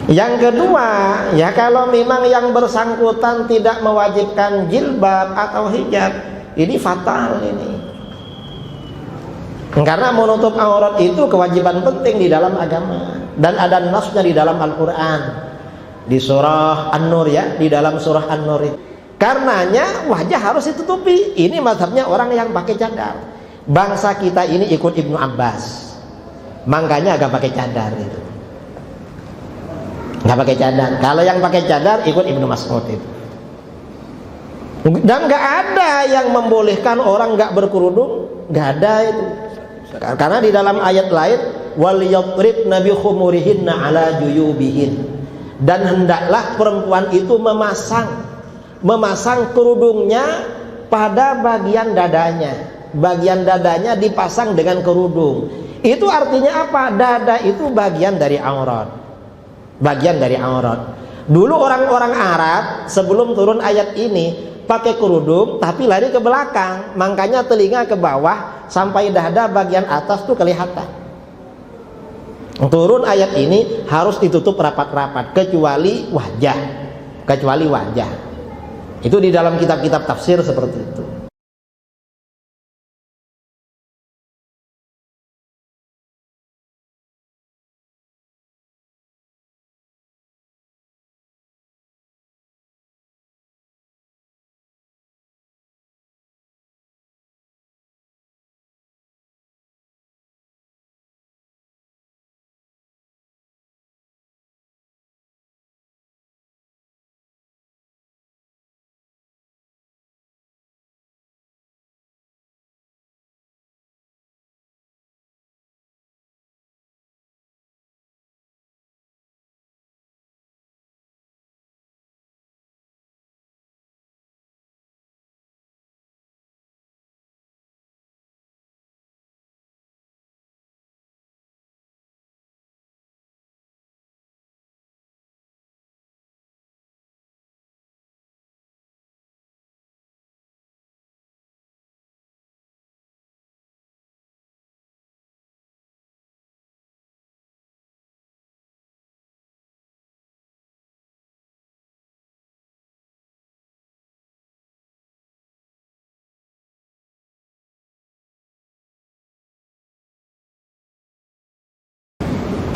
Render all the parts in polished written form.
Yang kedua, ya kalau memang yang bersangkutan tidak mewajibkan jilbab atau hijab, ini fatal ini. Karena menutup aurat itu kewajiban penting di dalam agama, dan ada nasnya di dalam Al-Quran, di surah An-Nur ya, di dalam surah An-Nur itu. Karenanya wajah harus ditutupi. Ini mazhabnya orang yang pakai cadar. Bangsa kita ini ikut Ibnu Abbas, makanya agak pakai cadar itu. Nggak pakai cadar. Kalau yang pakai cadar ikut Ibnu Mas'ud itu. Dan nggak ada yang membolehkan orang nggak berkerudung, nggak ada itu. Karena di dalam ayat lain, wal yadribna bi khumurihinna ala juyubihin, dan hendaklah perempuan itu memasang kerudungnya pada bagian dadanya dipasang dengan kerudung. Itu artinya apa? Dada itu bagian dari aurat. Dulu orang-orang Arab sebelum turun ayat ini pakai kerudung tapi lari ke belakang, makanya telinga ke bawah sampai dada bagian atas tuh kelihatan. Turun ayat ini harus ditutup rapat-rapat kecuali wajah. Itu di dalam kitab-kitab tafsir seperti itu.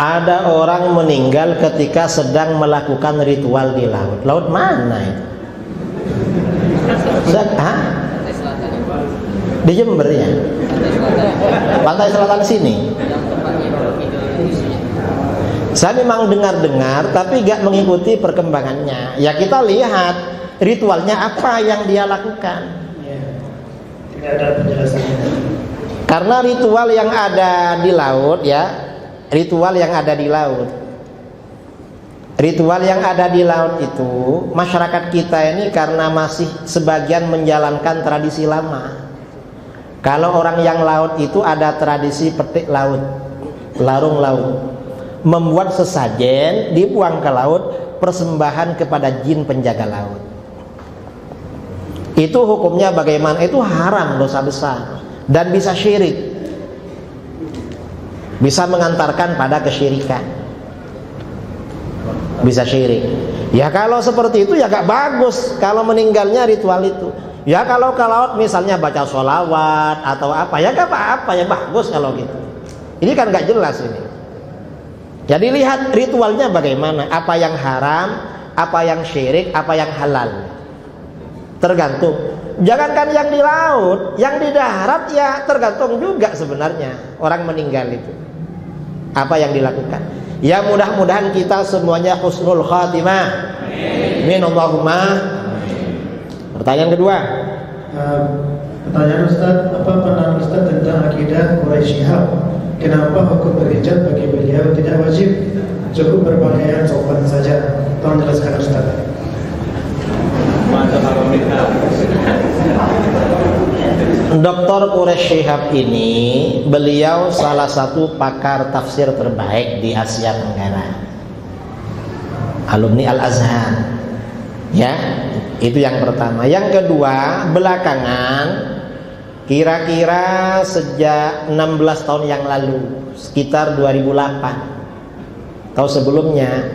Ada orang meninggal ketika sedang melakukan ritual di laut. Laut mana itu? Di Jember ya? Pantai selatan sini. Saya memang dengar-dengar tapi gak mengikuti perkembangannya. Ya kita lihat ritualnya apa yang dia lakukan. Tidak ada penjelasannya. Karena ritual yang ada di laut ya, ritual yang ada di laut itu, masyarakat kita ini karena masih sebagian menjalankan tradisi lama. Kalau orang yang laut itu ada tradisi petik laut, larung laut, membuat sesajen, dibuang ke laut, persembahan kepada jin penjaga laut. Itu hukumnya bagaimana? Itu haram, dosa besar, dan bisa syirik, bisa mengantarkan pada kesyirikan, bisa syirik. Ya kalau seperti itu ya gak bagus kalau meninggalnya ritual itu. Ya kalau ke laut misalnya baca sholawat atau apa, ya gak apa-apa, ya bagus kalau gitu. Ini kan gak jelas ini. Jadi lihat ritualnya bagaimana, apa yang haram, apa yang syirik, apa yang halal. Tergantung. Jangankan yang di laut, yang di darat ya tergantung juga sebenarnya orang meninggal itu. Apa yang dilakukan? Ya mudah-mudahan kita semuanya husnul khatimah. Amin Allahumma. Pertanyaan kedua. Pertanyaan Ustaz, apa pandangan Ustaz tentang akidah Quraisy Shihab? Kenapa hukum berhijab bagi beliau tidak wajib, cukup berpakaian sopan saja? Tolong jelaskan Ustaz. Dr. Quraisy Shihab ini beliau salah satu pakar tafsir terbaik di Asia Tenggara, alumni Al-Azhar. Ya, itu yang pertama. Yang kedua, belakangan kira-kira sejak 16 tahun yang lalu, sekitar 2008 atau sebelumnya,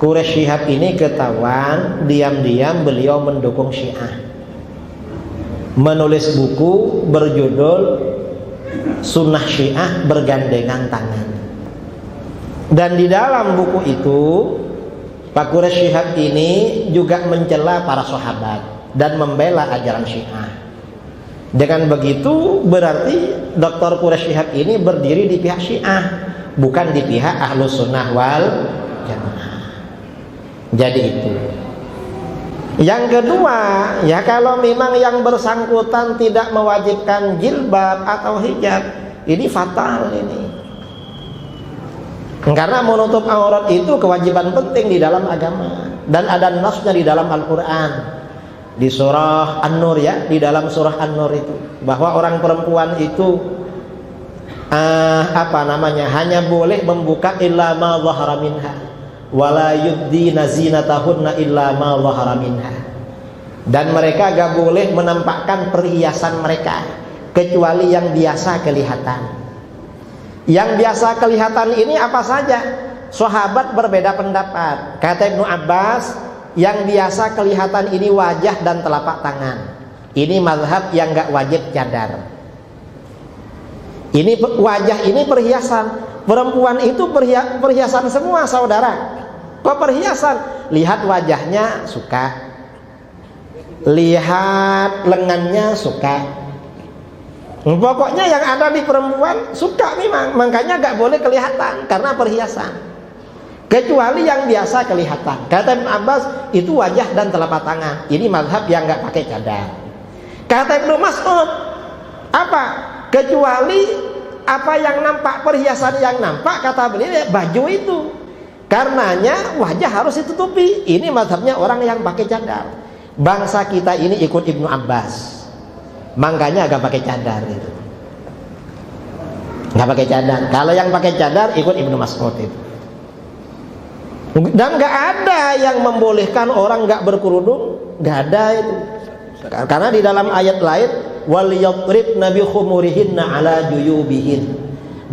Quraisy Shihab ini ketahuan diam-diam beliau mendukung Syiah, menulis buku berjudul Sunnah Syiah Bergandengan Tangan. Dan di dalam buku itu Pak Quraisy Shihab ini juga mencela para sahabat dan membela ajaran Syiah. Dengan begitu berarti Dr. Quraisy Shihab ini berdiri di pihak Syiah, bukan di pihak Ahlus Sunnah wal Jamaah. Jadi itu. Yang kedua, ya kalau memang yang bersangkutan tidak mewajibkan jilbab atau hijab, ini fatal ini. Karena menutup aurat itu kewajiban penting di dalam agama, dan ada nasnya di dalam Al-Qur'an. Di surah An-Nur ya, di dalam surah An-Nur itu bahwa orang perempuan itu hanya boleh membuka illa ma zahara minha wala yubdina zinatahunna illa ma zahara minha. Dan mereka gak boleh menampakkan perhiasan mereka kecuali yang biasa kelihatan. Yang biasa kelihatan ini apa saja? Sahabat berbeda pendapat. Kata Ibnu Abbas, yang biasa kelihatan ini wajah dan telapak tangan. Ini mazhab yang gak wajib cadar. Ini wajah, ini perhiasan. Perempuan itu perhiasan semua, saudara. Kok perhiasan? Lihat wajahnya suka, lihat lengannya suka. Pokoknya yang ada di perempuan suka memang. Makanya gak boleh kelihatan karena perhiasan, kecuali yang biasa kelihatan. Kata Ibn Abbas, itu wajah dan telapak tangan. Ini mazhab yang gak pakai cadar. Kata Ibnu Mas'ud, apa? Kecuali apa yang nampak, perhiasan yang nampak, kata beliau, baju itu. Karenanya wajah harus ditutupi. Ini mazhabnya orang yang pakai cadar. Bangsa kita ini ikut Ibnu Abbas, makanya agak pakai cadar itu. Gak pakai cadar. Kalau yang pakai cadar ikut Ibnu Mas'ud itu. Dan gak ada yang membolehkan orang gak berkerudung, gak ada itu. Karena di dalam ayat lain, wal yadribna bi khumurihinna ala juyubihin,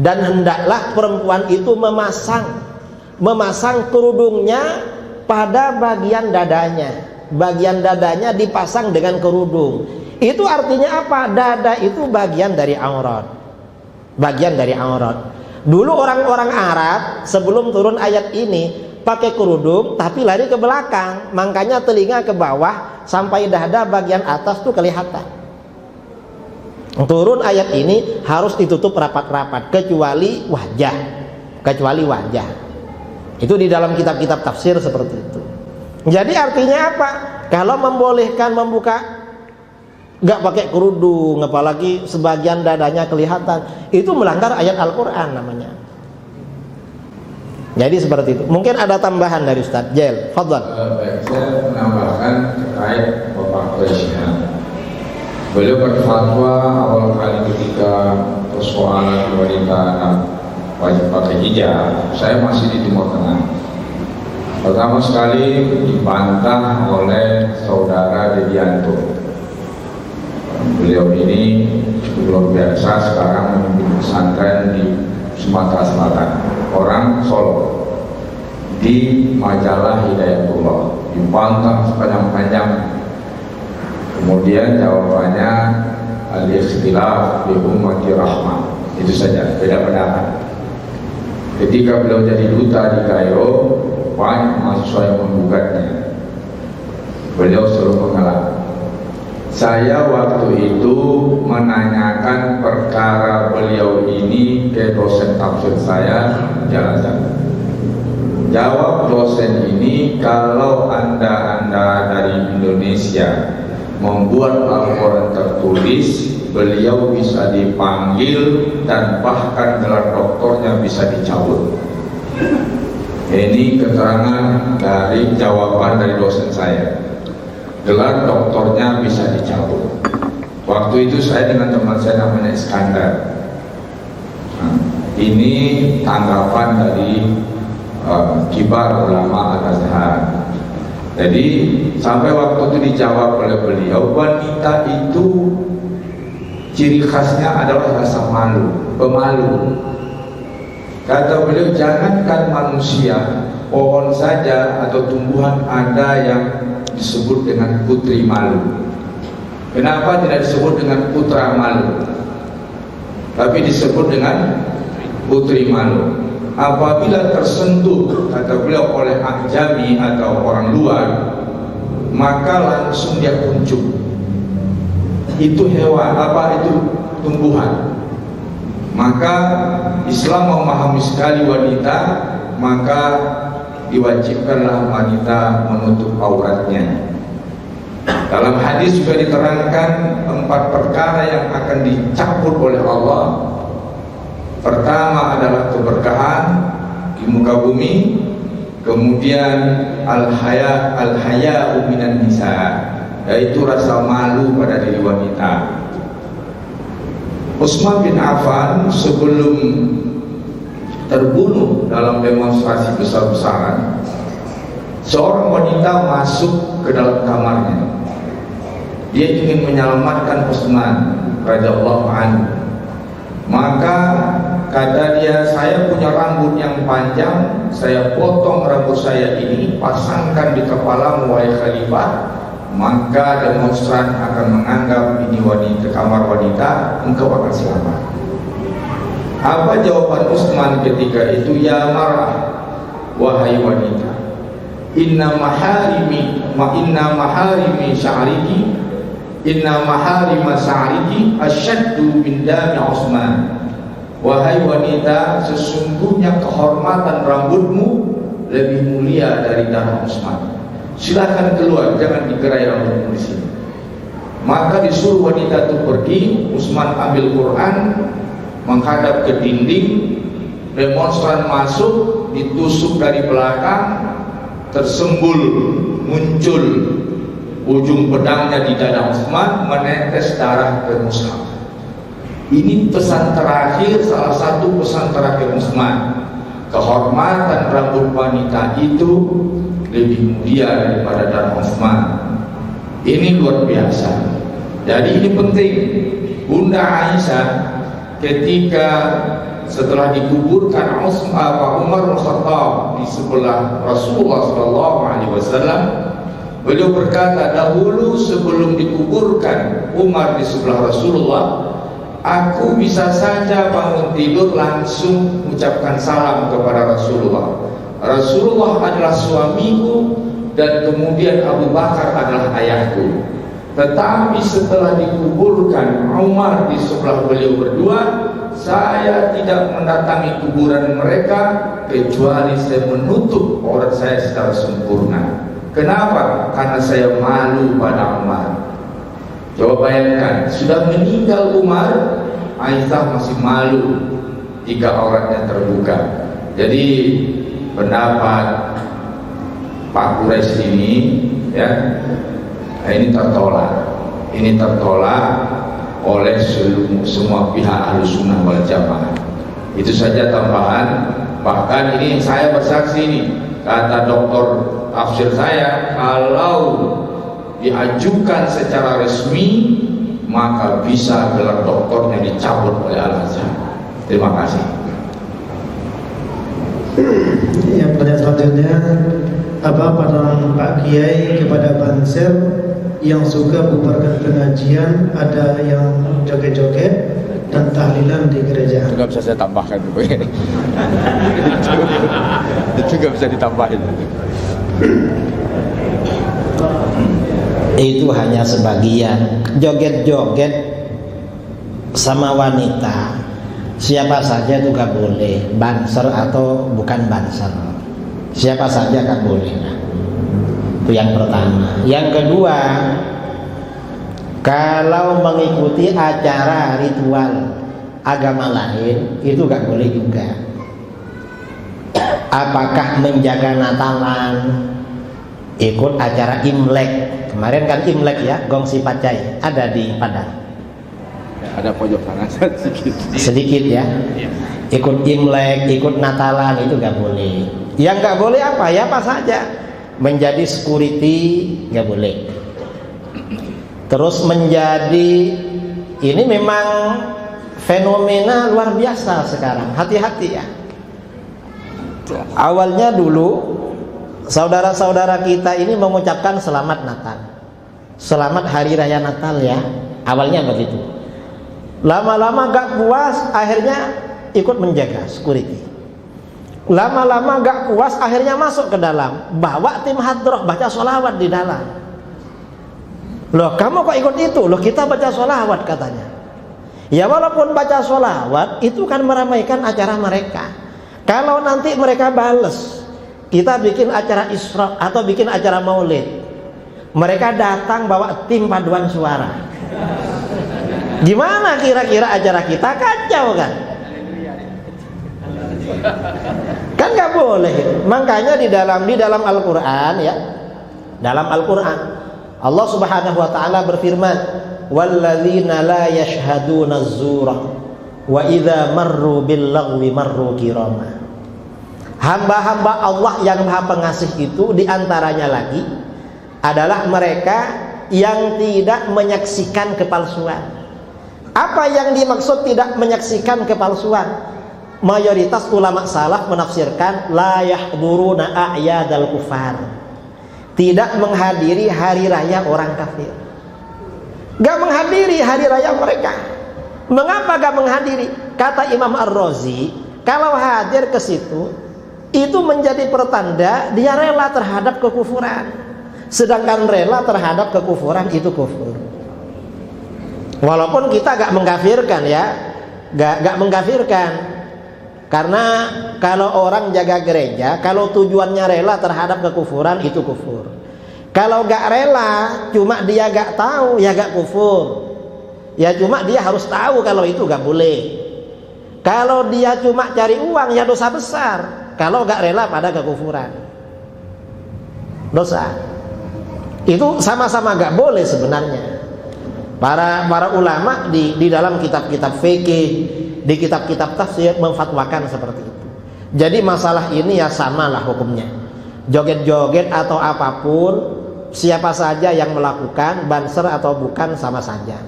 dan hendaklah perempuan itu memasang kerudungnya pada bagian dadanya. Bagian dadanya dipasang dengan kerudung. Itu artinya apa? Dada itu bagian dari aurat. Bagian dari aurat. Dulu orang-orang Arab sebelum turun ayat ini pakai kerudung tapi lari ke belakang, makanya telinga ke bawah sampai dada bagian atas tuh kelihatan. Turun ayat ini harus ditutup rapat-rapat kecuali wajah. Kecuali wajah. Itu di dalam kitab-kitab tafsir seperti itu. Jadi artinya apa? Kalau membolehkan membuka gak pakai kerudung, apalagi sebagian dadanya kelihatan, itu melanggar ayat Al-Quran namanya. Jadi seperti itu. Mungkin ada tambahan dari Ustaz Jail, fadhal. Saya menambahkan terkait Bapak Presiden. Beliau berfatwa awal kali ketika persoalan wanita wajib pakai hijab, saya masih di Timur Tengah. Pertama sekali dibantah oleh saudara Dedianto. Beliau ini cukup luar biasa, sekarang memimpin pesantren di Sumatera Selatan, orang Solo, di majalah Hidayatullah. Dibantah sepanjang-panjang. Kemudian jawabannya al-ikhtilaf bi ummati rahmah. Itu saja, beda pendapat. Ketika beliau jadi duta di Kairo, banyak mahasiswa yang menggugatnya. Beliau selalu mengalah. Saya waktu itu menanyakan perkara beliau ini ke dosen tafsir saya, jalan-jalan. Jawab dosen ini, kalau anda dari Indonesia membuat Al-Quran tertulis, beliau bisa dipanggil dan bahkan gelar doktornya bisa dicabut. Ini keterangan dari jawaban dari dosen saya. Gelar doktornya bisa dicabut. Waktu itu saya dengan teman saya namanya Iskandar. Nah, ini tanggapan dari kibar ulama Al-Azhar. Jadi sampai waktu itu dijawab oleh beliau, wanita itu ciri khasnya adalah rasa malu, pemalu. Kata beliau, jangankan manusia, pohon saja atau tumbuhan ada yang disebut dengan putri malu. Kenapa tidak disebut dengan putra malu, tapi disebut dengan putri malu? Apabila tersentuh, kata beliau, oleh ajami atau orang luar, maka langsung dia kuncup. Itu hewan, itu tumbuhan. Maka Islam memahami sekali wanita, maka diwajibkanlah wanita menutup auratnya. Dalam hadis juga diterangkan 4 perkara yang akan dicabut oleh Allah. Pertama adalah keberkahan di muka bumi, kemudian al-haya'u minan nisa, yaitu rasa malu pada diri wanita. Utsman bin Affan sebelum terbunuh dalam demonstrasi besar-besaran, seorang wanita masuk ke dalam kamarnya. Dia ingin menyelamatkan Utsman radhiyallahu anhu. Maka kata dia, saya punya rambut yang panjang, saya potong rambut saya ini, pasangkan di kepalamu wahai khalifah, maka demonstran akan menganggap ini wanita, kamar wanita, engkau akan selamat. Apa jawaban Utsman ketika itu? Ya marah, wahai wanita, inna maharimi sya'riki, inna maharima sya'riki asyaddu min dami Utsman. Wahai wanita, sesungguhnya kehormatan rambutmu lebih mulia dari darah Utsman. Silakan keluar, jangan digerai rambutmu di sini. Maka disuruh wanita itu pergi. Utsman ambil Quran, menghadap ke dinding. Demonstran masuk, ditusuk dari belakang, tersembul, muncul ujung pedangnya di dada Utsman, menetes darah ke mushaf. Ini pesan terakhir, salah satu pesan terakhir Utsman. Kehormatan rambut wanita itu lebih mulia daripada darah Utsman. Ini luar biasa. Jadi ini penting. Bunda Aisyah ketika setelah dikuburkan Umar bin Khattab di sebelah Rasulullah SAW, beliau berkata, dahulu sebelum dikuburkan Umar di sebelah Rasulullah, aku bisa saja bangun tidur langsung mengucapkan salam kepada Rasulullah. Rasulullah adalah suamiku dan kemudian Abu Bakar adalah ayahku. Tetapi setelah dikuburkan Umar di sebelah beliau berdua, saya tidak mendatangi kuburan mereka kecuali saya menutup aurat saya secara sempurna. Kenapa? Karena saya malu pada Umar. Coba bayangkan, sudah meninggal Umar, Aisyah masih malu jika auratnya terbuka. Jadi pendapat Pak Quraisy ini, ya, ini tertolak oleh semua pihak Ahlussunnah wal Jamaah. Itu saja tambahan. Bahkan ini saya bersaksi nih, kata doktor tafsir saya, kalau diajukan secara resmi maka bisa gelar doktornya dicabut oleh Al-Azhar. Terima kasih. Yang pertanyaan selanjutnya, apa pandangan Pak Kiai kepada Banser yang suka bubarkan pengajian, ada yang joget-joget dan tahlilan di gereja? Itu nggak bisa saya tambahkan. Itu nggak bisa ditambahin. Itu hanya sebagian. Joget-joget sama wanita, siapa saja itu gak boleh, banser atau bukan banser, siapa saja gak boleh. Itu yang pertama. Yang kedua, kalau mengikuti acara ritual agama lain itu gak boleh juga. Apakah menjaga Natalan, ikut acara Imlek. Kemarin kan Imlek ya, gongsi pacai ada di Padang. Ada pojok kanan sedikit ya. Ikut Imlek, ikut Natalan itu gak boleh. Yang gak boleh apa? Ya apa saja. Menjadi security gak boleh. Terus menjadi, ini memang fenomena luar biasa sekarang. Hati-hati ya. Awalnya dulu saudara-saudara kita ini mengucapkan selamat Natal, selamat Hari Raya Natal ya. Awalnya begitu. Lama-lama gak puas, akhirnya ikut menjaga security. Lama-lama gak puas, akhirnya masuk ke dalam, bawa tim hadroh, baca sholawat di dalam. Loh, kamu kok ikut itu? Loh, kita baca sholawat katanya. Ya walaupun baca sholawat, itu kan meramaikan acara mereka. Kalau nanti mereka bales, kita bikin acara Isra atau bikin acara Maulid, mereka datang bawa tim paduan suara. Gimana kira-kira acara kita? Kacau kan? Kan nggak boleh. Makanya di dalam Al-Quran ya, dalam Al-Quran Allah Subhanahu Wa Taala berfirman, "Walladzina la yashhaduna az-zura wa idza marru bil lagwi marru kirama." Hamba-hamba Allah yang Maha Pengasih itu diantaranya lagi adalah mereka yang tidak menyaksikan kepalsuan. Apa yang dimaksud tidak menyaksikan kepalsuan? Mayoritas ulama salaf menafsirkan la yahduruna a'yadal kufar, tidak menghadiri hari raya orang kafir. Gak menghadiri hari raya mereka. Mengapa gak menghadiri? Kata Imam Ar-Razi, kalau hadir ke situ itu menjadi pertanda dia rela terhadap kekufuran. Sedangkan rela terhadap kekufuran itu kufur. Walaupun kita gak mengkafirkan ya, gak mengkafirkan. Karena kalau orang jaga gereja, kalau tujuannya rela terhadap kekufuran itu kufur. Kalau gak rela, cuma dia gak tahu, ya gak kufur. Ya cuma dia harus tahu kalau itu gak boleh. Kalau dia cuma cari uang, ya dosa besar. Kalau gak rela pada kekufuran, dosa. Itu sama-sama gak boleh sebenarnya. Para ulama di dalam kitab-kitab fikih, di kitab-kitab tafsir memfatwakan seperti itu. Jadi masalah ini ya samalah hukumnya. Joget-joget atau apapun, siapa saja yang melakukan, banser atau bukan sama saja.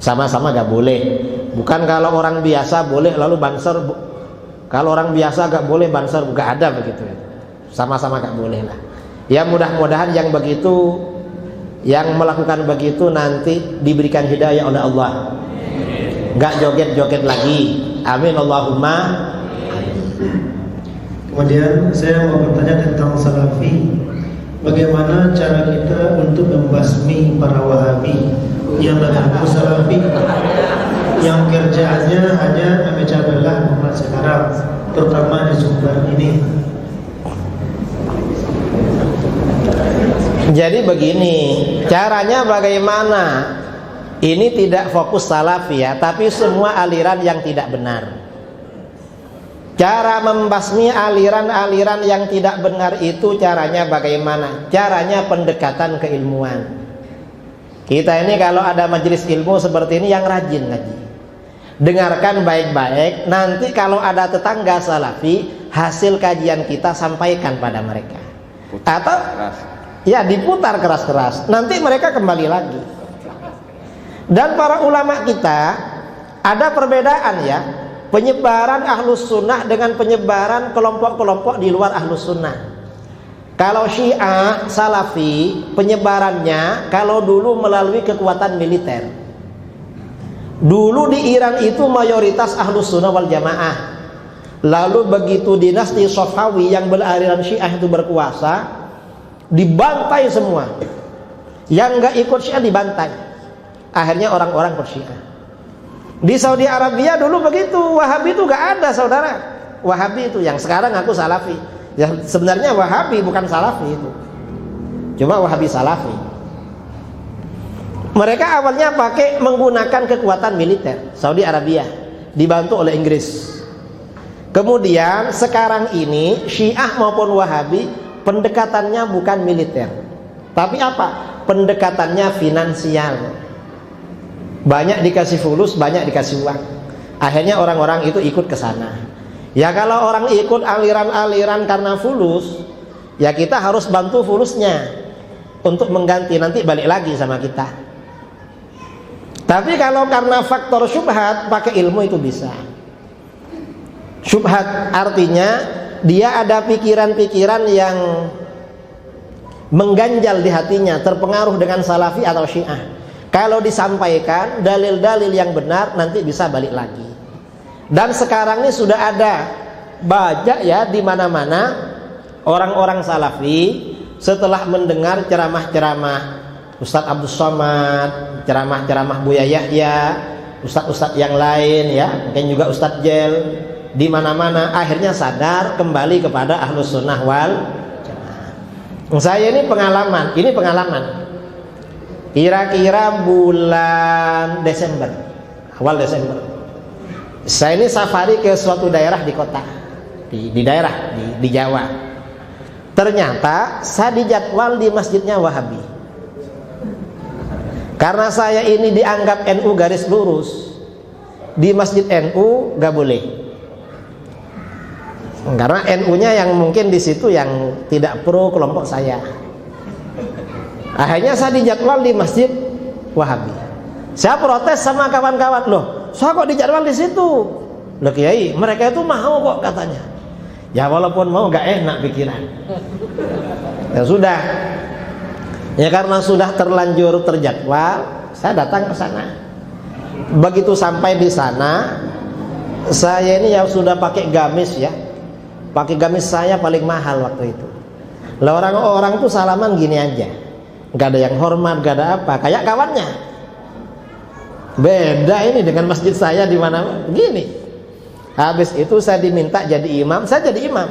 Sama-sama gak boleh. Bukan kalau orang biasa boleh lalu banser, kalau orang biasa gak boleh banser, gak ada begitu. Sama-sama gak boleh lah. Ya mudah-mudahan yang begitu, yang melakukan begitu nanti diberikan hidayah oleh Allah. Gak joget-joget lagi. Amin Allahumma. Kemudian saya mau bertanya tentang salafi. Bagaimana cara kita untuk membasmi para wahabi yang mengaku salafi, yang kerjaannya hanya memecah belah umat sekarang, terutama di Sumbar ini? Jadi begini, caranya bagaimana? Ini tidak fokus salafi ya, tapi semua aliran yang tidak benar. Cara membasmi aliran-aliran yang tidak benar itu caranya bagaimana? Caranya pendekatan keilmuan. Kita ini kalau ada majelis ilmu seperti ini yang rajin ngaji, dengarkan baik-baik. Nanti kalau ada tetangga salafi, hasil kajian kita sampaikan pada mereka. Atau ya diputar keras-keras, nanti mereka kembali lagi. Dan para ulama kita ada perbedaan ya, penyebaran ahlus sunnah dengan penyebaran kelompok-kelompok di luar ahlus sunnah. Kalau Syiah Salafi penyebarannya kalau dulu melalui kekuatan militer. Dulu di Iran itu mayoritas ahlus sunnah wal jamaah. Lalu begitu dinasti Safawi yang beraliran Syiah itu berkuasa, dibantai semua. Yang gak ikut Syiah dibantai. Akhirnya orang-orang bersyiah. Di Saudi Arabia dulu begitu, Wahabi itu gak ada saudara. Wahabi itu yang sekarang aku Salafi. Ya sebenarnya Wahabi bukan Salafi itu. Cuma Wahabi Salafi. Mereka awalnya pakai menggunakan kekuatan militer Saudi Arabia, dibantu oleh Inggris. Kemudian sekarang ini Syiah maupun Wahabi pendekatannya bukan militer, tapi apa? Pendekatannya finansial. Banyak dikasih fulus, banyak dikasih uang. Akhirnya orang-orang itu ikut ke sana. Ya kalau orang ikut aliran-aliran karena fulus, ya kita harus bantu fulusnya untuk mengganti, nanti balik lagi sama kita. Tapi kalau karena faktor syubhat, pakai ilmu itu bisa. Syubhat artinya dia ada pikiran-pikiran yang mengganjal di hatinya, terpengaruh dengan Salafi atau Syiah. Kalau disampaikan dalil-dalil yang benar, nanti bisa balik lagi. Dan sekarang ini sudah ada banyak ya di mana-mana orang-orang Salafi setelah mendengar ceramah-ceramah Ustadz Abdul Somad, ceramah-ceramah Buya Yahya, ustadz-ustadz yang lain ya, mungkin juga Ustadz Jel, di mana-mana akhirnya sadar kembali kepada Ahlus Sunnah wal Jamaah. Saya ini pengalaman. Kira-kira bulan Desember, awal Desember, saya ini safari ke suatu daerah di kota, di daerah di Jawa. Ternyata saya dijadwal di masjidnya Wahabi. Karena saya ini dianggap NU garis lurus, di masjid NU gak boleh. Karena NU-nya yang mungkin di situ yang tidak pro kelompok saya. Akhirnya saya dijadwal di masjid Wahabi. Saya protes sama kawan-kawan, loh, saya kok dijadwal di situ? Loh Kiai, mereka itu mau kok katanya. Ya walaupun mau gak enak pikiran. Ya sudah. Ya karena sudah terlanjur terjadwal, saya datang ke sana. Begitu sampai di sana, saya ini ya sudah pakai gamis ya. Pakai gamis saya paling mahal waktu itu. Lah orang-orang tuh salaman gini aja. Gak ada yang hormat, gak ada apa, kayak kawannya. Beda ini dengan masjid saya di mana begini. Habis itu saya diminta jadi imam, saya jadi imam.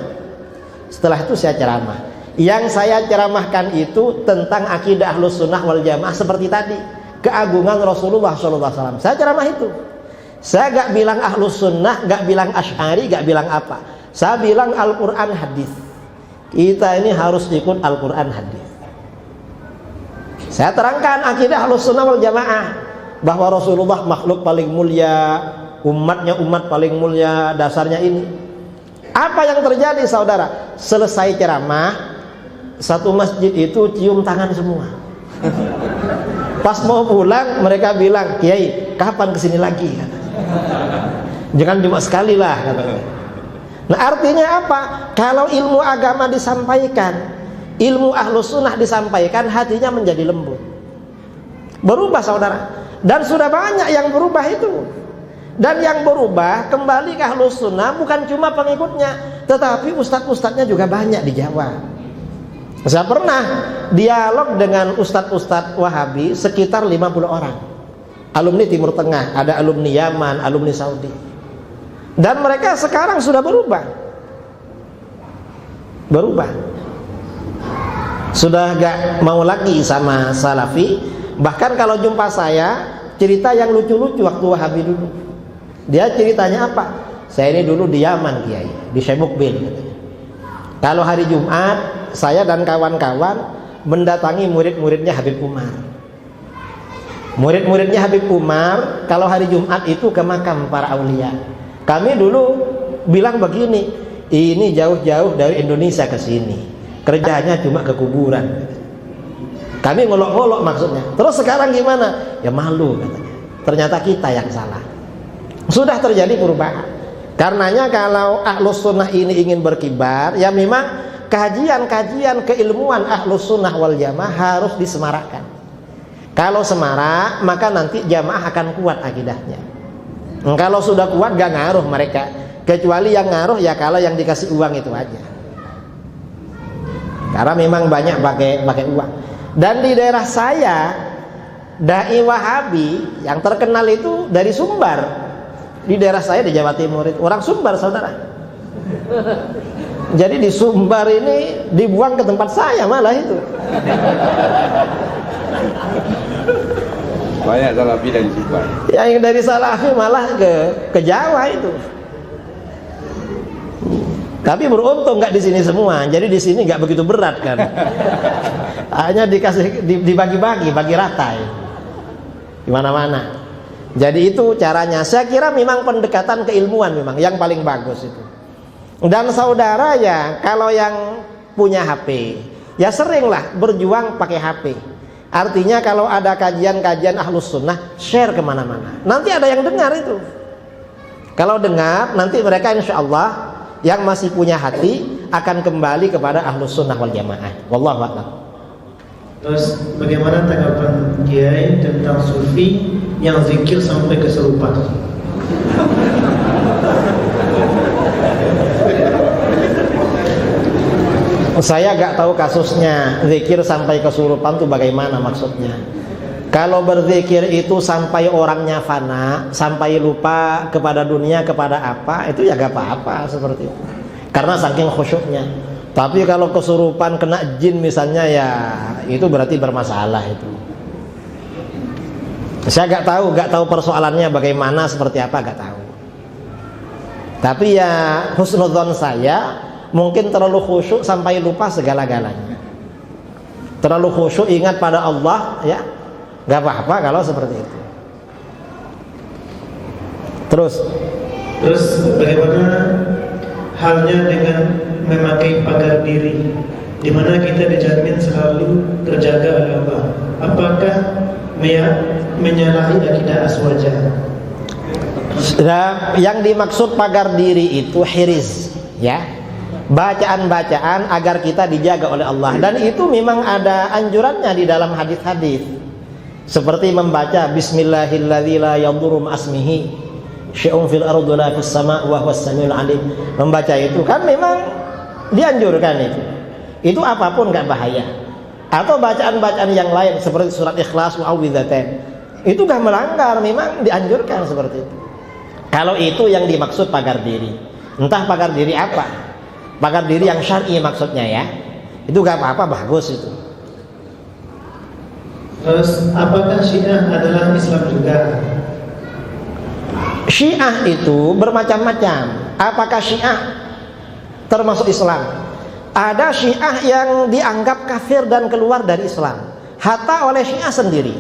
Setelah itu saya ceramah. Yang saya ceramahkan itu tentang akidah Ahlus Sunnah wal Jamaah seperti tadi, keagungan Rasulullah SAW. Saya ceramah itu. Saya gak bilang Ahlus Sunnah, gak bilang Asy'ari, gak bilang apa. Saya bilang Al-Quran hadis. Kita ini harus ikut Al-Quran hadis. Saya terangkan akidah Ahlus Sunnah wal Jamaah, bahwa Rasulullah makhluk paling mulia, umatnya umat paling mulia, dasarnya ini. Apa yang terjadi saudara? Selesai ceramah, satu masjid itu cium tangan semua. Pas mau pulang mereka bilang, Kiai kapan kesini lagi? Jangan cuma sekali lah katanya. Nah artinya apa? Kalau ilmu agama disampaikan, ilmu Ahlus Sunnah disampaikan, hatinya menjadi lembut, berubah saudara. Dan sudah banyak yang berubah itu. Dan yang berubah kembali ke Ahlus Sunnah bukan cuma pengikutnya, tetapi ustadz-ustadznya juga banyak di Jawa. Saya pernah dialog dengan ustadz-ustadz Wahabi sekitar 50 orang, alumni Timur Tengah, ada alumni Yaman, alumni Saudi. Dan mereka sekarang sudah berubah. Sudah gak mau lagi sama Salafi. Bahkan kalau jumpa saya, cerita yang lucu-lucu waktu Wahabi dulu. Dia ceritanya apa? Saya ini dulu di Yaman Kiai, di Syemukbil. Kalau hari Jumat, saya dan kawan-kawan mendatangi murid-muridnya Habib Umar. Murid-muridnya Habib Umar kalau hari Jumat itu ke makam para aulia. Kami dulu bilang begini, ini jauh-jauh dari Indonesia ke sini, kerjanya cuma ke kuburan. Kami ngolok-ngolok maksudnya. Terus sekarang gimana? Ya malu katanya. Ternyata kita yang salah. Sudah terjadi perubahan. Karenanya kalau Ahlus Sunnah ini ingin berkibar, ya memang kajian-kajian keilmuan Ahlus Sunnah wal Jamaah harus disemarakan. Kalau semarak, maka nanti jamaah akan kuat akidahnya. Kalau sudah kuat gak ngaruh mereka. Kecuali yang ngaruh ya kalau yang dikasih uang itu aja. Karena memang banyak pakai uang. Dan di daerah saya, dai Wahabi yang terkenal itu dari Sumbar. Di daerah saya di Jawa Timur itu orang Sumbar saudara. Jadi di Sumbar ini dibuang ke tempat saya malah itu. Banyak Salafi dari Sumbar. Yang dari Salafi malah ke Jawa itu. Tapi beruntung nggak di sini semua. Jadi di sini nggak begitu berat kan. Hanya dibagi-bagi, bagi rata ya. Di mana-mana. Jadi itu caranya. Saya kira memang pendekatan keilmuan memang yang paling bagus itu. Dan saudara ya, kalau yang punya HP, ya seringlah berjuang pakai HP. Artinya kalau ada kajian-kajian Ahlus Sunnah, share kemana-mana. Nanti ada yang dengar itu. Kalau dengar, nanti mereka insya Allah yang masih punya hati akan kembali kepada Ahlus Sunnah wal Jamaah. Wallahu a'lam. Terus bagaimana tanggapan Kiai tentang sufi yang zikir sampai kesurupan? Saya gak tahu kasusnya zikir sampai kesurupan itu bagaimana maksudnya. Kalau berzikir itu sampai orangnya fana, sampai lupa kepada dunia, kepada apa, itu ya gak apa-apa seperti itu, karena saking khusyuknya. Tapi kalau kesurupan kena jin misalnya, ya itu berarti bermasalah itu. Saya gak tahu persoalannya bagaimana, seperti apa, gak tahu. Tapi ya husnudzon saya, mungkin terlalu khusyuk sampai lupa segala-galanya. Terlalu khusyuk ingat pada Allah, ya gak apa-apa kalau seperti itu. Terus bagaimana halnya dengan memakai pagar diri, di mana kita dijamin selalu terjaga oleh Allah? Apakah menyalahi akidah aswajah? Yang dimaksud pagar diri itu hiriz, ya, bacaan-bacaan agar kita dijaga oleh Allah. Dan itu memang ada anjurannya di dalam hadis-hadis, seperti membaca Bismillahilladzi la yadurru ma'asmihi syai'un fil ardi la fis sama' wa huwas samiul alim. Membaca itu kan memang dianjurkan itu apapun gak bahaya. Atau bacaan-bacaan yang lain seperti surat Ikhlas, Mu'awwidzatain, itu gak melanggar, memang dianjurkan seperti itu. Kalau itu yang dimaksud pagar diri, entah pagar diri apa, pagar diri yang syar'i maksudnya, ya, itu gak apa-apa, bagus itu. Terus apakah Syiah adalah Islam juga? Syiah itu bermacam-macam. Apakah Syiah termasuk Islam? Ada Syiah yang dianggap kafir dan keluar dari Islam, hatta oleh Syiah sendiri.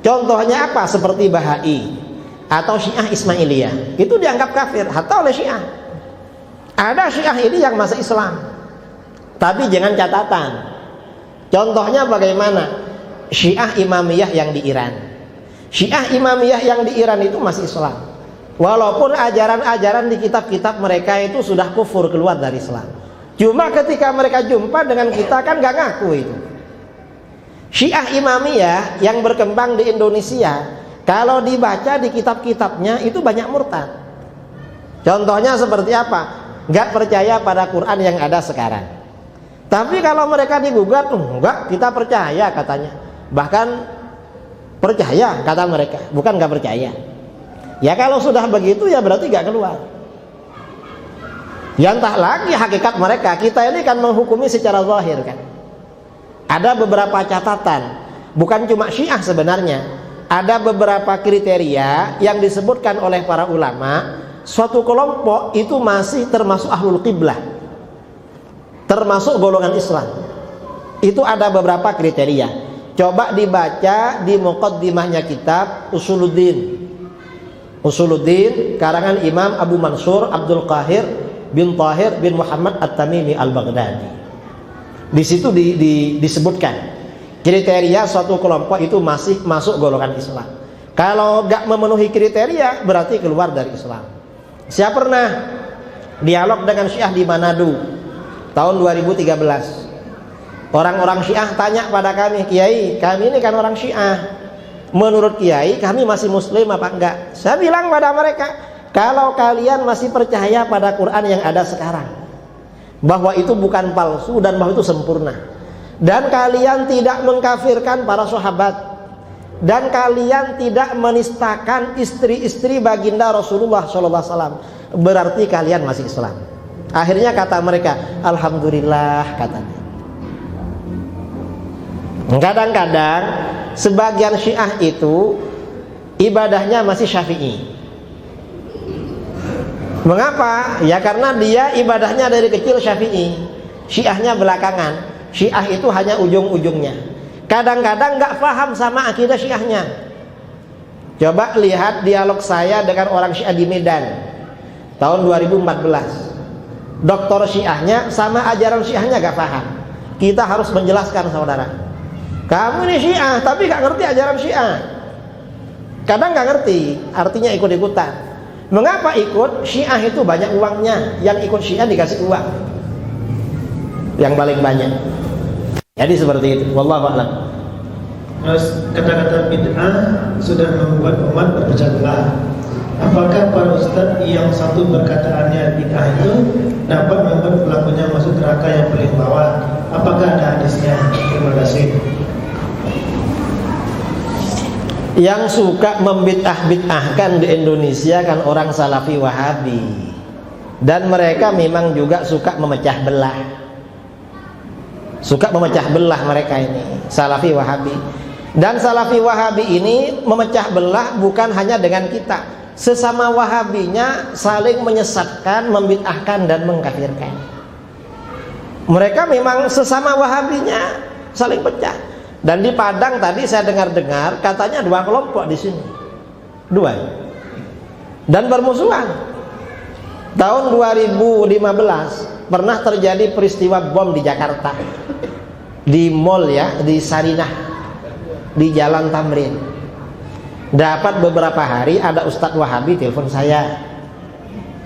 Contohnya apa? Seperti Bahai atau Syiah Ismailiyah, itu dianggap kafir hatta oleh Syiah. Ada Syiah ini yang masuk Islam, tapi jangan catatan. Contohnya bagaimana? Syiah Imamiyah yang di Iran. Syiah Imamiyah yang di Iran itu masih Islam, walaupun ajaran-ajaran di kitab-kitab mereka itu sudah kufur, keluar dari Islam. Cuma ketika mereka jumpa dengan kita kan gak ngaku itu. Syiah Imamiyah yang berkembang di Indonesia, kalau dibaca di kitab-kitabnya itu banyak murtad. Contohnya seperti apa? Gak percaya pada Quran yang ada sekarang. Tapi kalau mereka digugat, enggak, kita percaya katanya. Bahkan percaya kata mereka, bukan gak percaya. Ya kalau sudah begitu ya berarti gak keluar. Ya entah lagi hakikat mereka. Kita ini kan menghukumi secara zahir kan. Ada beberapa catatan, bukan cuma Syiah sebenarnya. Ada beberapa kriteria yang disebutkan oleh para ulama. Suatu kelompok itu masih termasuk ahlul qiblah, termasuk golongan Islam. Itu ada beberapa kriteria. Coba dibaca di muqaddimahnya kitab Usuluddin. Usuluddin karangan Imam Abu Mansur Abdul Qahir bin Tahir bin Muhammad At-Tamimi Al-Baghdadi. Di situ disebutkan kriteria suatu kelompok itu masih masuk golongan Islam. Kalau gak memenuhi kriteria berarti keluar dari Islam. Saya pernah dialog dengan Syiah di Manado tahun 2013. Orang-orang Syiah tanya pada kami, Kiai, kami ini kan orang Syiah, menurut Kiai kami masih muslim apa enggak? Saya bilang pada mereka, kalau kalian masih percaya pada Quran yang ada sekarang, bahwa itu bukan palsu dan bahwa itu sempurna, dan kalian tidak mengkafirkan para sahabat, dan kalian tidak menistakan istri-istri baginda Rasulullah SAW, berarti kalian masih Islam. Akhirnya kata mereka, alhamdulillah katanya. Kadang-kadang sebagian Syiah itu ibadahnya masih Syafi'i. Mengapa? Ya karena dia ibadahnya dari kecil Syafi'i, Syiahnya belakangan. Syiah itu hanya ujung-ujungnya. Kadang-kadang gak paham sama akidah Syiahnya. Coba lihat dialog saya dengan orang Syiah di Medan tahun 2014. Doktor Syiahnya sama ajaran Syiahnya gak paham. Kita harus menjelaskan, saudara, kamu ini Syiah tapi gak ngerti ajaran Syiah. Kadang gak ngerti, artinya ikut-ikutan. Mengapa ikut? Syiah itu banyak uangnya. Yang ikut Syiah dikasih uang yang paling banyak. Jadi seperti itu. Wallahu a'lam. Kata-kata bid'ah sudah membuat umat berpecah belah. Apakah para ustadz yang satu perkataannya bid'ah itu dapat membuat pelakunya masuk neraka yang paling bawah? Apakah ada hadisnya? Terima kasih. Yang suka membid'ah-bid'ahkan di Indonesia kan orang Salafi Wahabi, dan mereka memang juga suka memecah belah. Suka memecah belah mereka ini Salafi Wahabi. Dan Salafi Wahabi ini memecah belah bukan hanya dengan kita, sesama Wahabinya saling menyesatkan, membid'ahkan dan mengkafirkan. Mereka memang sesama Wahabinya saling pecah. Dan di Padang tadi saya dengar-dengar katanya 2 kelompok di sini. 2. Dan bermusuhan. Tahun 2015 pernah terjadi peristiwa bom di Jakarta. Di mall ya, di Sarinah, di Jalan Tamrin. Dapat beberapa hari ada Ustadz Wahabi telepon saya.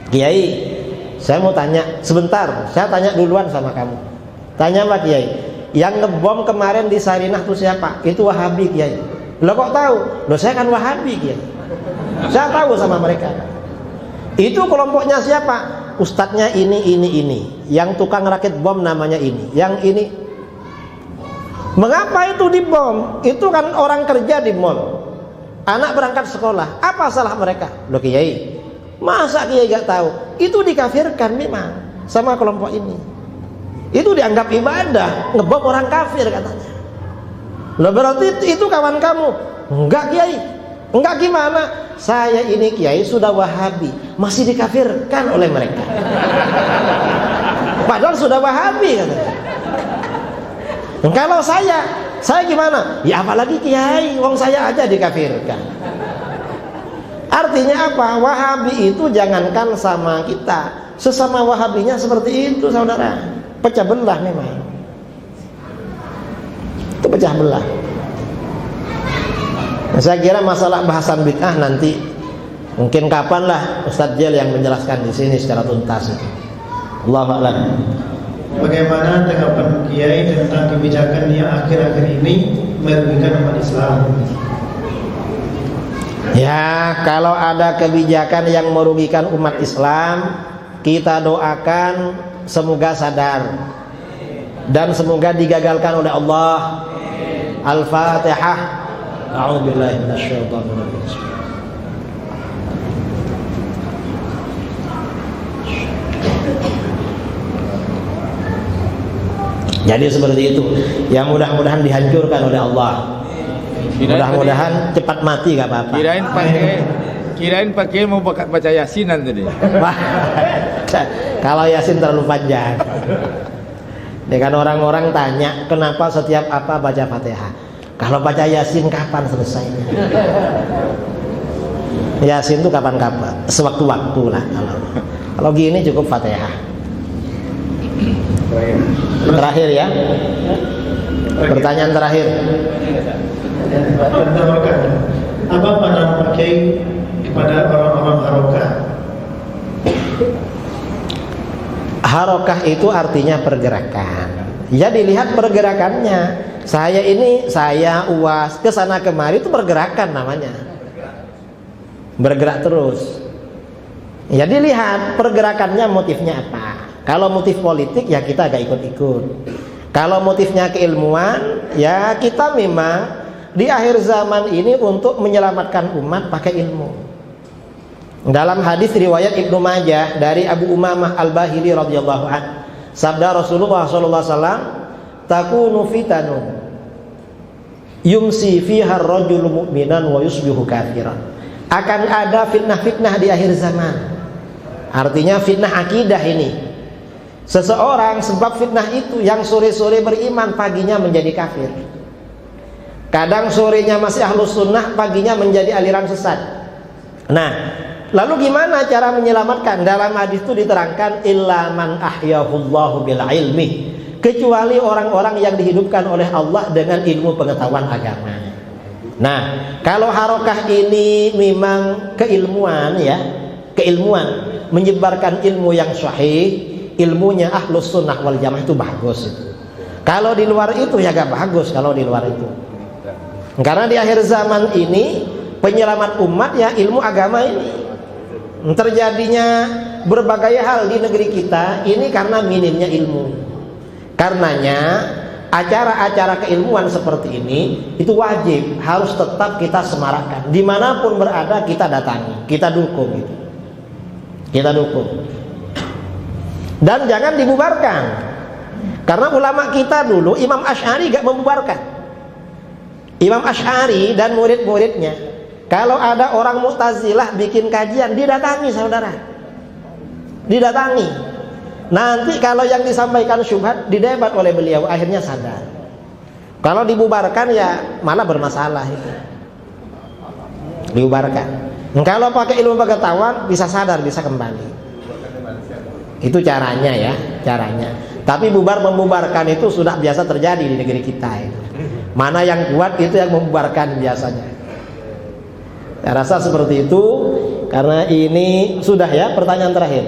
Kiai, saya mau tanya sebentar. Saya tanya duluan sama kamu. Tanya Pak Kiai, yang ngebom kemarin di Sarinah itu siapa? Itu Wahabi Kiai. Lo kok tahu? Lo saya kan Wahabi Kiai. Saya tahu sama mereka. Itu kelompoknya siapa? Ustadznya ini. Yang tukang rakit bom namanya ini. Yang ini. Mengapa itu dibom? Itu kan orang kerja di mall. Anak berangkat sekolah. Apa salah mereka? Lo Kiai, masa Kiai gak tahu? Itu dikafirkan memang sama kelompok ini. Itu dianggap ibadah, ngebom orang kafir katanya. Loh berarti itu kawan kamu? Enggak Kiai. Enggak gimana? Saya ini Kiai sudah Wahabi, masih dikafirkan oleh mereka. Padahal sudah Wahabi katanya. Kalau saya gimana? Ya apalagi Kiai, wong saya aja dikafirkan. Artinya apa? Wahabi itu jangankan sama kita, sesama Wahabinya seperti itu saudara. Pecah belah memang. Itu pecah belah. Nah, saya kira masalah bahasan bid'ah nanti mungkin kapan lah Ustadz Jel yang menjelaskan di sini secara tuntas. Allahu a'lam. Bagaimana tanggapan Kiai tentang kebijakan yang akhir-akhir ini merugikan umat Islam? Ya, kalau ada kebijakan yang merugikan umat Islam, kita doakan semoga sadar dan semoga digagalkan oleh Allah. Al-Fatihah. A'udzubillahi minasyaitonir rajim. Jadi seperti itu. Ya mudah-mudahan dihancurkan oleh Allah. Mudah-mudahan cepat mati gak apa-apa. Kirain pakai mau baca Yasinan tadi. Kalau Yasin terlalu panjang. Ya kan orang-orang tanya kenapa setiap apa baca Fatihah. Kalau baca Yasin kapan selesainya? Yasin itu kapan-kapan, sewaktu-waktu lah. Kalau gini cukup Fatihah. Terakhir ya. Pertanyaan terakhir. Apa pandangan Pak Kiai kepada orang-orang harokah? Harokah itu artinya pergerakan. Ya dilihat pergerakannya. Saya UAS kesana kemari itu pergerakan namanya. Bergerak terus. Ya dilihat pergerakannya, motifnya apa. Kalau motif politik ya kita agak ikut-ikut. Kalau motifnya keilmuan ya kita memang di akhir zaman ini untuk menyelamatkan umat pakai ilmu. Dalam hadis riwayat Ibnu Majah dari Abu Umamah Al-Bahili radhiyallahu anhu, sabda Rasulullah sallallahu alaihi wasallam, takunu fitanun yumsi fiha ar-rajulu mu'minan wa yusbihu kafiran. Akan ada fitnah-fitnah di akhir zaman. Artinya fitnah akidah ini. Seseorang sebab fitnah itu yang sore-sore beriman, paginya menjadi kafir. Kadang sorenya masih ahlus sunnah, paginya menjadi aliran sesat. Nah, lalu gimana cara menyelamatkan? Dalam hadis itu diterangkan illa man ahyahullahu bil ilmi, kecuali orang-orang yang dihidupkan oleh Allah dengan ilmu pengetahuan agama. Nah, kalau harokah ini memang keilmuan ya, keilmuan, menyebarkan ilmu yang sahih, ilmunya ahlus sunnah wal jamaah itu bagus itu. Kalau di luar itu ya gak bagus kalau di luar itu. Karena di akhir zaman ini penyelamat umat ya ilmu agama ini. Terjadinya berbagai hal di negeri kita ini karena minimnya ilmu. Karenanya acara-acara keilmuan seperti ini itu wajib harus tetap kita semarakkan. Dimanapun berada kita datangi, kita dukung gitu. Kita dukung. Dan jangan dibubarkan. Karena ulama kita dulu Imam Asy'ari gak membubarkan. Imam Asy'ari dan murid-muridnya, kalau ada orang Mu'tazilah bikin kajian, didatangi saudara. Didatangi. Nanti kalau yang disampaikan syubhat didebat oleh beliau, akhirnya sadar. Kalau dibubarkan ya malah bermasalah itu. Dibubarkan. Kalau pakai ilmu pengetahuan bisa sadar, bisa kembali. Itu caranya ya, caranya. Tapi membubarkan itu sudah biasa terjadi di negeri kita itu. Mana yang kuat itu yang membubarkan biasanya. Saya rasa seperti itu. Karena ini sudah ya, pertanyaan terakhir.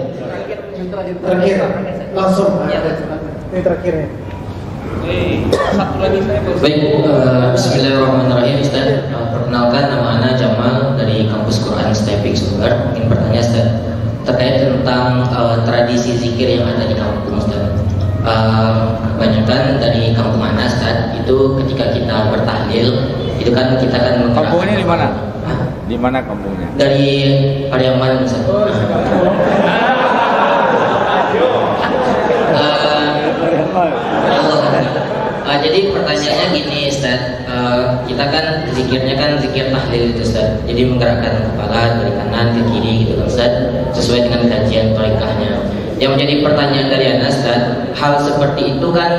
Terakhir, langsung. Ini terakhirnya. Satu lagi saya baik, bismillahirrahmanirrahim Ustaz. Perkenalkan, nama Ana Jamal dari kampus Quran Stepik Sumber. Ingin bertanya Ustaz terkait tentang tradisi zikir yang ada di kampung Ustaz. Kebanyakan dari kampung Ana Ustaz itu ketika kita bertahlil itu kan kita kan Kampungnya di mana? Di mana kampungnya? Dari Pariaman Ustaz. Jadi pertanyaannya gini Ustaz, kita kan zikirnya kan zikir tahlil itu Ustaz. Jadi menggerakkan kepala dari kanan ke kiri gitu kan Ustaz, sesuai dengan kajian thariqahnya. Yang menjadi pertanyaan dari Ana Ustaz, hal seperti itu kan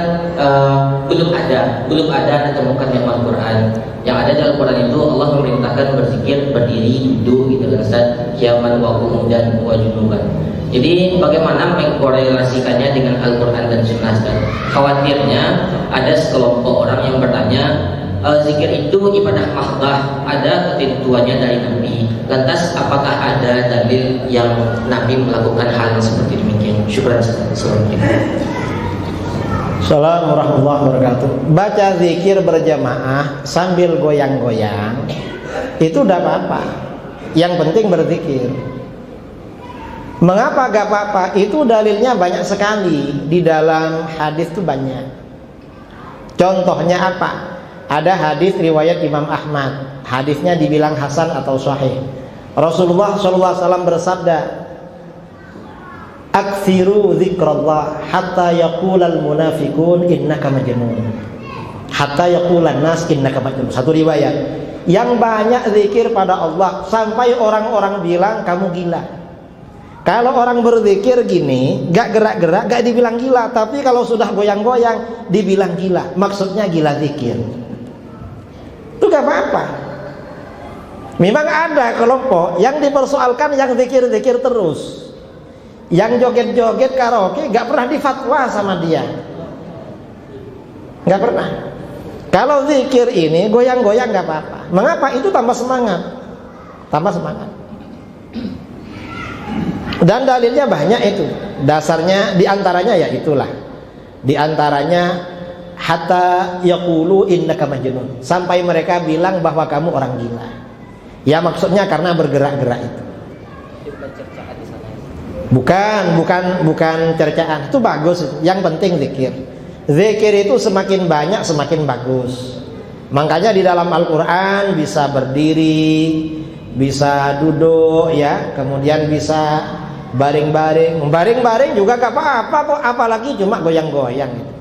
belum ada ditemukan di Al-Quran. Yang ada dalam Al-Quran itu Allah memerintahkan berzikir berdiri, duduk gitu kan Ustaz, qiyaman wa qu'udan wa junuban. Jadi bagaimana mengkorelasikannya dengan Al-Quran dan Sunnah Ustaz? Khawatirnya ada sekelompok orang yang bertanya, zikir itu ibadah mahdah, ada ketentuannya dari Nabi. Lantas apakah ada dalil yang Nabi melakukan hal seperti demikian? Syukran Ustaz. Assalamualaikum warahmatullahi wabarakatuh. Baca zikir berjamaah sambil goyang-goyang itu tidak apa-apa. Yang penting berzikir. Mengapa gak apa-apa? Itu dalilnya banyak sekali. Di dalam hadis itu banyak. Contohnya apa? Ada hadis riwayat Imam Ahmad. Hadisnya dibilang hasan atau sahih. Rasulullah SAW bersabda, "Aktsiru dzikrallah hatta yaqulal munafiqun innaka majnun." Hatta yaqulan nas innaka majnun. Satu riwayat. Yang banyak zikir pada Allah sampai orang-orang bilang kamu gila. Kalau orang berzikir gini, gak gerak-gerak, gak dibilang gila. Tapi kalau sudah goyang-goyang, dibilang gila. Maksudnya gila zikir. Itu gak apa-apa. Memang ada kelompok yang dipersoalkan yang zikir-zikir terus. Yang joget-joget karaoke gak pernah difatwa sama dia. Gak pernah. Kalau zikir ini goyang-goyang gak apa-apa. Mengapa? Itu tambah semangat. Tambah semangat. Dan dalilnya banyak itu. Dasarnya diantaranya ya itulah. Diantaranya hatta yaqulu innaka majnun. Sampai mereka bilang bahwa kamu orang gila. Ya maksudnya karena bergerak-gerak itu. Bukan cercaan. Itu bagus itu. Yang penting zikir. Zikir itu semakin banyak semakin bagus. Makanya di dalam Al-Quran bisa berdiri, bisa duduk ya, kemudian bisa baring-baring juga gak apa-apa kok, apalagi cuma goyang-goyang gitu.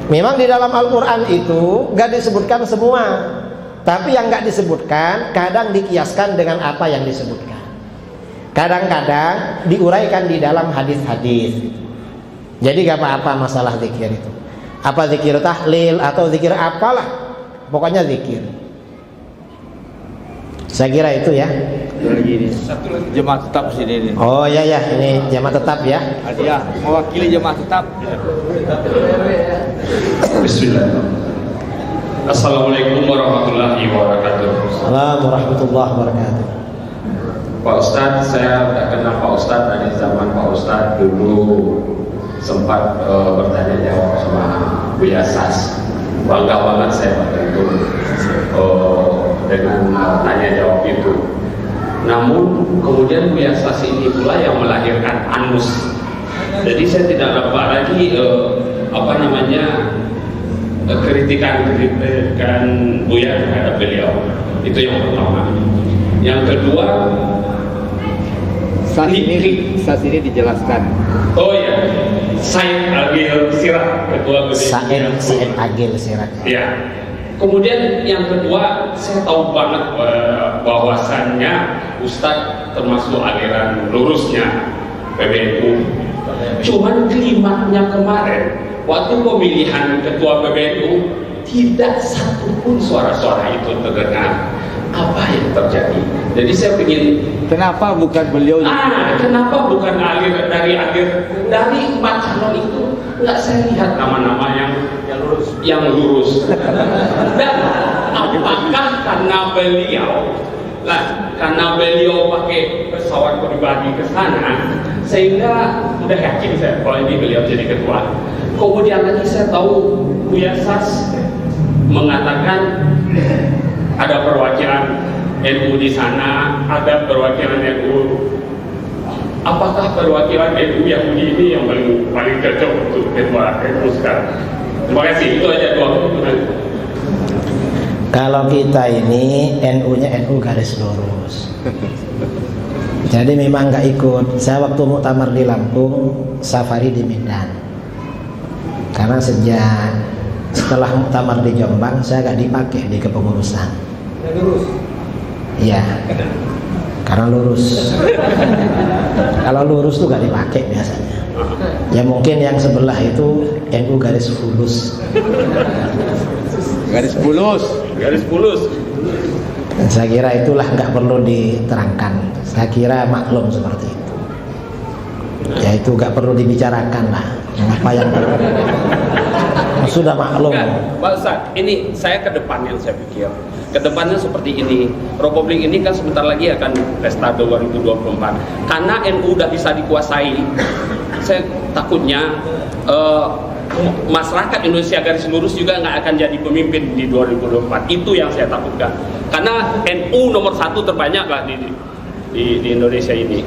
Memang di dalam Al-Quran itu gak disebutkan semua, tapi yang gak disebutkan kadang dikiaskan dengan apa yang disebutkan. Kadang-kadang diuraikan di dalam hadis-hadis. Jadi gak apa-apa masalah zikir itu. Apa zikir tahlil atau zikir apalah, pokoknya zikir. Saya kira itu ya. Satu lagi jemaah tetap sini. Oh ya ini jemaah tetap ya. Hadiah mewakili jemaah tetap. Bismillah. Assalamualaikum warahmatullahi wabarakatuh. Assalamualaikum warahmatullahi wabarakatuh. Pak Ustadz, saya udah kenal Pak Ustadz dari zaman Pak Ustadz dulu sempat bertanya jawab sama Buya Sas. Bangga banget saya waktu itu dengan tanya jawab itu. Namun kemudian Buya Sas ini pula yang melahirkan Anus. Jadi saya tidak dapat lagi kritikan Buya terhadap beliau. Itu yang pertama. Yang kedua, Sas ini dijelaskan. oh ya, Said Agil Siraj, ketua Said Agil Siraj. Ya. Kemudian yang kedua, saya tahu banget bahwasannya Ustadz termasuk aliran lurusnya PBNU. Cuman klimaknya kemarin waktu pemilihan ketua PBNU tidak satupun suara-suara itu terdengar. Apa yang terjadi? Jadi saya ingin, Kenapa bukan beliau kenapa bukan dari 4 calon itu nggak saya lihat nama-nama yang lurus. Dan apakah karena beliau pakai pesawat pribadi ke sana sehingga udah yakin saya kalau ini beliau jadi ketua. Kemudian lagi saya tahu Buya Sas mengatakan ada perwakilan NU di sana, ada perwakilan NU. Apakah perwakilan NU Yahudi ini yang paling cocok untuk ketua NU sekarang? Terima kasih. Itu aja dua pertanyaan. Kalau kita ini NU-nya NU garis lurus. Jadi memang nggak ikut. Saya waktu muktamar di Lampung, safari di Medan. Karena setelah muktamar di Jombang, saya nggak dipakai di kepengurusan. lurus? Iya. Karena lurus. Kalau lurus tuh nggak dipakai biasanya. Ya mungkin yang sebelah itu NU garis fulus. Garis fulus. Garis fulus. Saya kira itulah nggak perlu diterangkan. Saya kira maklum seperti itu. Ya itu nggak perlu dibicarakan lah. Apa yang sudah maklum. Pak Ustadz, ini saya ke depan yang saya pikir. Kedepannya seperti ini. Republik ini kan sebentar lagi akan pesta 2024. Karena NU udah bisa dikuasai, saya takutnya masyarakat Indonesia garis lurus juga nggak akan jadi pemimpin di 2024. Itu yang saya takutkan. Karena NU nomor 1 terbanyak lah di Indonesia ini.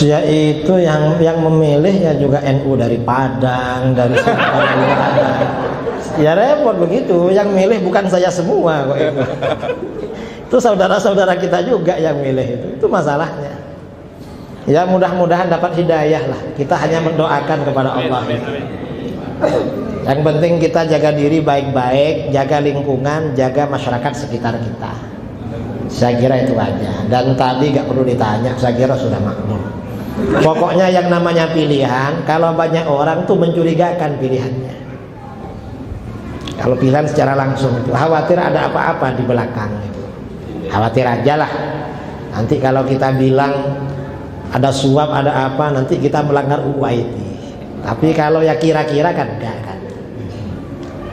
Ya itu yang memilih ya juga NU dari Padang, dari Sumatera. Ya repot begitu. Yang milih bukan saya semua kok itu. Itu saudara-saudara kita juga yang milih itu. Itu masalahnya. Ya mudah-mudahan dapat hidayah lah. Kita hanya mendoakan kepada Allah. Yang penting kita jaga diri baik-baik, jaga lingkungan, jaga masyarakat sekitar kita. Saya kira itu aja. Dan tadi gak perlu ditanya, saya kira sudah maklum. Pokoknya yang namanya pilihan, kalau banyak orang tuh mencurigakan pilihannya. Kalau pilihan secara langsung itu khawatir ada apa-apa di belakang itu. Khawatir aja lah. Nanti kalau kita bilang ada suap, ada apa, nanti kita melanggar UU IT. Tapi kalau ya kira-kira kan enggak kan.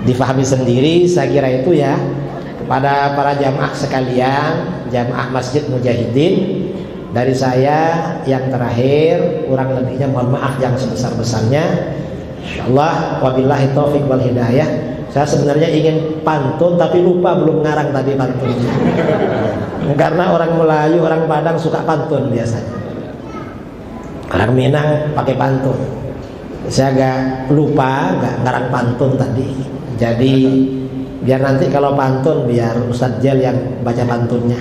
Difahami sendiri, saya kira itu ya. Kepada para jamaah sekalian, jamaah Masjid Mujahidin, dari saya yang terakhir, kurang lebihnya mohon maaf yang sebesar-besarnya. Insyaallah wabillahi taufik wal hidayah. Saya sebenarnya ingin pantun tapi lupa belum ngarang tadi pantunnya. Karena orang Melayu, orang Padang suka pantun biasanya. Orang Minang pakai pantun. Saya agak lupa, agak ngarang pantun tadi. Jadi biar nanti kalau pantun biar Ustadz Jel yang baca pantunnya.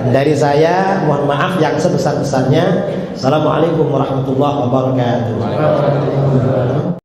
Dari saya mohon maaf yang sebesar-besarnya. Assalamualaikum warahmatullahi wabarakatuh.